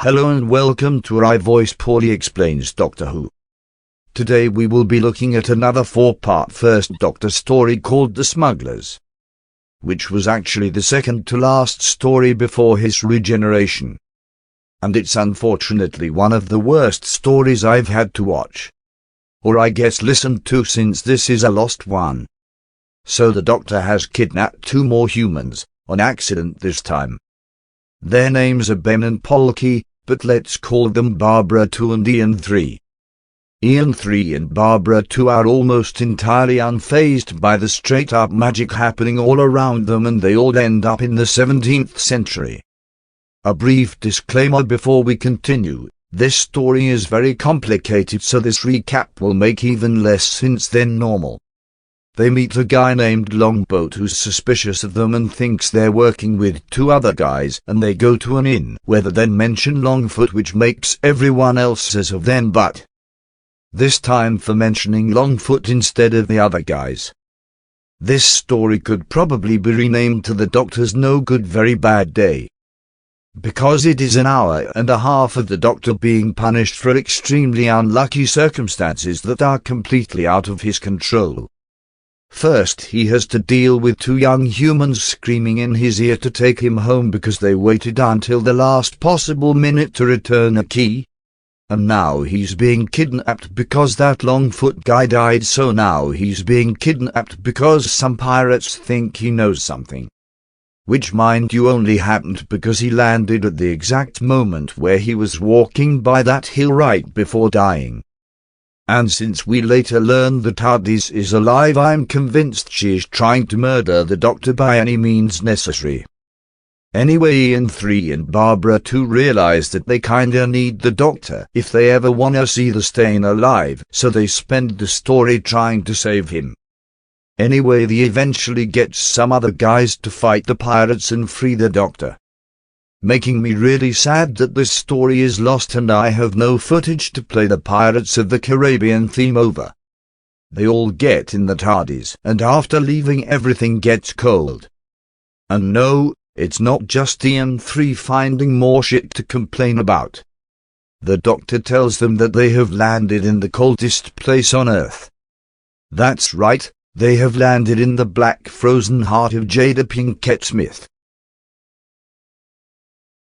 Hello and welcome to I Voice Poorly Explains Doctor Who. Today we will be looking at another 4-part First Doctor story called The Smugglers, which was actually the second to last story before his regeneration. And it's unfortunately one of the worst stories I've had to watch, or I guess listen to, since this is a lost one. So the Doctor has kidnapped 2 more humans, on accident this time. Their names are Ben and Polky, but let's call them Barbara 2 and Ian 3. Ian 3 and Barbara 2 are almost entirely unfazed by the straight-up magic happening all around them, and they all end up in the 17th century. A brief disclaimer before we continue: this story is very complicated, so this recap will make even less sense than normal. They meet a guy named Longboat who's suspicious of them and thinks they're working with 2 other guys, and they go to an inn where they then mention Longfoot, which makes everyone else as of then but this time for mentioning Longfoot instead of the other guys. This story could probably be renamed to The Doctor's No Good Very Bad Day, because it is an hour and a half of the Doctor being punished for extremely unlucky circumstances that are completely out of his control. First, he has to deal with 2 young humans screaming in his ear to take him home because they waited until the last possible minute to return a key. And now he's being kidnapped because that Longfoot guy died, so now he's being kidnapped because some pirates think he knows something. Which, mind you, only happened because he landed at the exact moment where he was walking by that hill right before dying. And since we later learn that TARDIS is alive, I'm convinced she is trying to murder the Doctor by any means necessary. Anyway, Ian 3 and Barbara 2 realize that they kinda need the Doctor if they ever wanna see the Stain alive, so they spend the story trying to save him. Anyway, they eventually get some other guys to fight the pirates and free the Doctor, making me really sad that this story is lost and I have no footage to play the Pirates of the Caribbean theme over. They all get in the TARDIS, and after leaving everything gets cold. And no, it's not just Ian 3 finding more shit to complain about. The Doctor tells them that they have landed in the coldest place on Earth. That's right, they have landed in the black frozen heart of Jada Pinkett Smith.